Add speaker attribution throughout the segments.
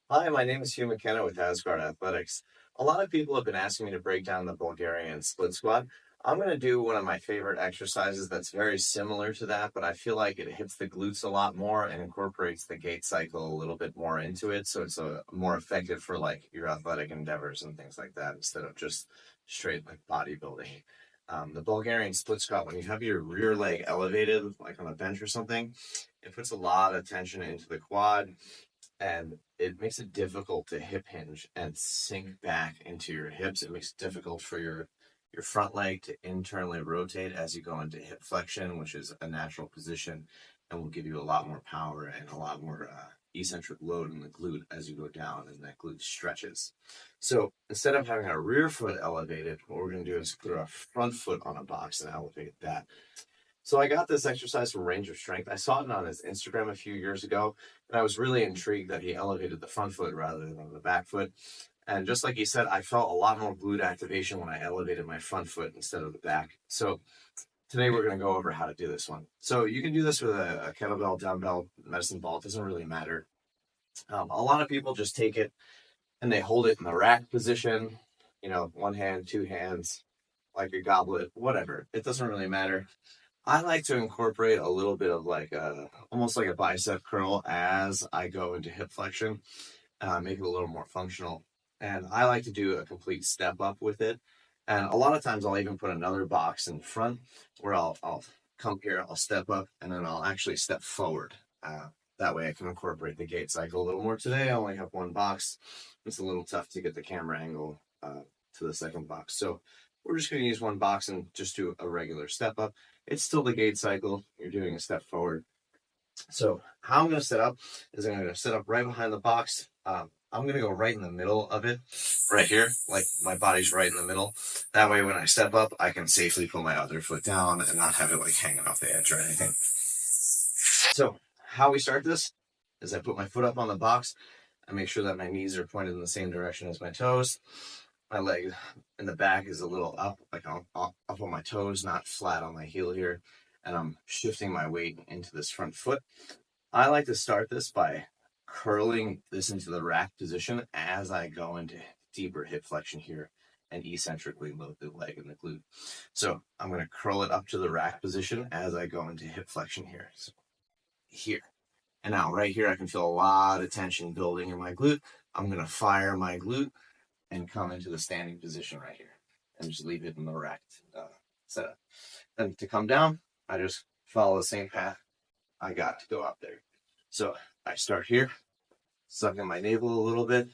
Speaker 1: Hi, my name is Hugh McKenna with Asgard Athletics. A lot of people have been asking me to break down the Bulgarian split squat. I'm going to do one of my favorite exercises that's very similar to that, but I feel like it hits the glutes a lot more and incorporates the gait cycle a little bit more into it. So it's more effective for like your athletic endeavors and things like that instead of just straight like bodybuilding. The Bulgarian split squat, when you have your rear leg elevated, like on a bench or something, it puts a lot of tension into the quad and it makes it difficult to hip hinge and sink back into your hips. It makes it difficult for your front leg to internally rotate as you go into hip flexion, which is a natural position and will give you a lot more power and a lot more eccentric load in the glute as you go down and that glute stretches. So instead of having our rear foot elevated, what we're going to do is put our front foot on a box and elevate that. So I got this exercise from Range of Strength. I saw it on his Instagram a few years ago, and I was really intrigued that he elevated the front foot rather than the back foot. And just like he said, I felt a lot more glute activation when I elevated my front foot instead of the back. So today we're going to go over how to do this one. So you can do this with a kettlebell, dumbbell, medicine ball. It doesn't really matter. A lot of people just take it and they hold it in the rack position, one hand, two hands, like a goblet, whatever. It doesn't really matter. I like to incorporate a little bit of like almost like a bicep curl as I go into hip flexion, make it a little more functional. And I like to do a complete step up with it. And a lot of times I'll even put another box in front where I'll come here, I'll step up, and then I'll actually step forward. That way I can incorporate the gait cycle a little more. Today I only have one box. It's a little tough to get the camera angle to the second box. So we're just going to use one box and just do a regular step up. It's still the gait cycle. You're doing a step forward. So how I'm going to set up is I'm going to set up right behind the box. I'm going to go right in the middle of it, right here, like my body's right in the middle. That way, when I step up, I can safely put my other foot down and not have it like hanging off the edge or anything. So how we start this is I put my foot up on the box. I make sure that my knees are pointed in the same direction as my toes. My leg in the back is a little up, like up on my toes, not flat on my heel here. And I'm shifting my weight into this front foot. I like to start this by curling this into the rack position as I go into deeper hip flexion here and eccentrically load the leg and the glute. So I'm going to curl it up to the rack position as I go into hip flexion here. So here. And now right here, I can feel a lot of tension building in my glute. I'm going to fire my glute and come into the standing position right here and just leave it in the rack setup. Then to come down, I just follow the same path I got to go up there. So I start here, sucking my navel a little bit.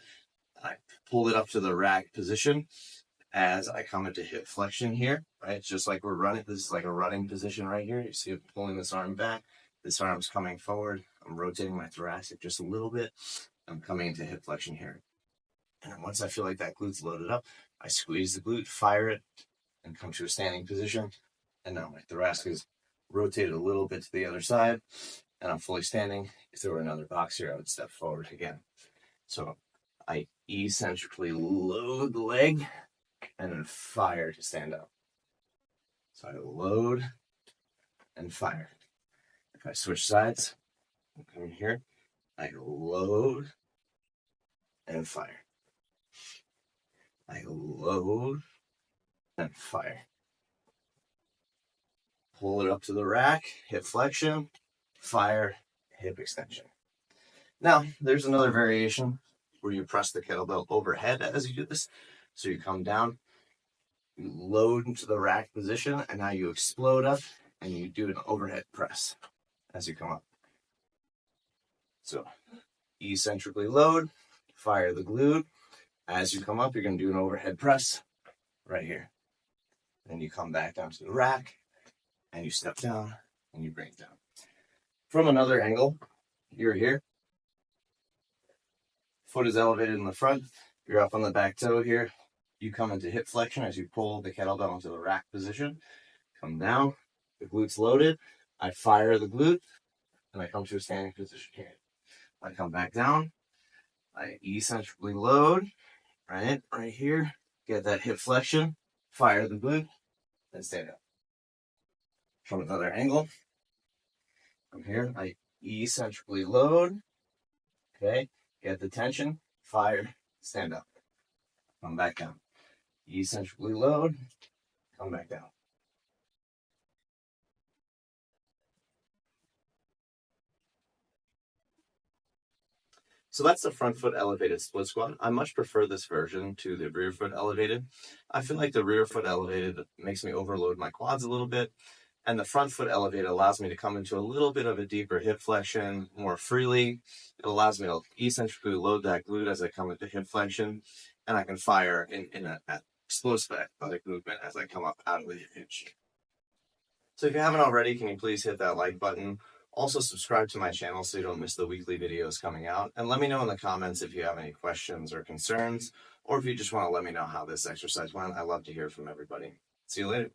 Speaker 1: I pull it up to the rack position as I come into hip flexion here, right? It's just like we're running. This is like a running position right here. You see it pulling this arm back. This arm's coming forward. I'm rotating my thoracic just a little bit. I'm coming into hip flexion here. And then once I feel like that glute's loaded up, I squeeze the glute, fire it, and come to a standing position. And now my thoracic is rotated a little bit to the other side, and I'm fully standing. If there were another box here, I would step forward again. So I eccentrically load the leg and then fire to stand up. So I load and fire. If I switch sides, I'm coming here, I load and fire. I load and fire. Pull it up to the rack, hip flexion, fire, hip extension. Now, there's another variation where you press the kettlebell overhead as you do this. So you come down, you load into the rack position, and now you explode up and you do an overhead press as you come up. So eccentrically load, fire the glute. As you come up, you're going to do an overhead press right here. Then you come back down to the rack and you step down and you bring it down. From another angle, you're here. Foot is elevated in the front. You're up on the back toe here. You come into hip flexion as you pull the kettlebell into the rack position. Come down. The glute's loaded. I fire the glute and I come to a standing position here. I come back down. I eccentrically load, right here. Get that hip flexion. Fire the glute and stand up. From another angle, from here, I eccentrically load. Okay. Get the tension, fire, stand up, come back down. Eccentrically load, come back down. So that's the front foot elevated split squat. I much prefer this version to the rear foot elevated. I feel like the rear foot elevated makes me overload my quads a little bit, and the front foot elevated allows me to come into a little bit of a deeper hip flexion more freely. It allows me to eccentrically load that glute as I come into hip flexion, and I can fire in an explosive athletic movement as I come up out of the hinge. So if you haven't already, can you please hit that like button? Also subscribe to my channel so you don't miss the weekly videos coming out. And let me know in the comments if you have any questions or concerns, or if you just want to let me know how this exercise went. I love to hear from everybody. See you later.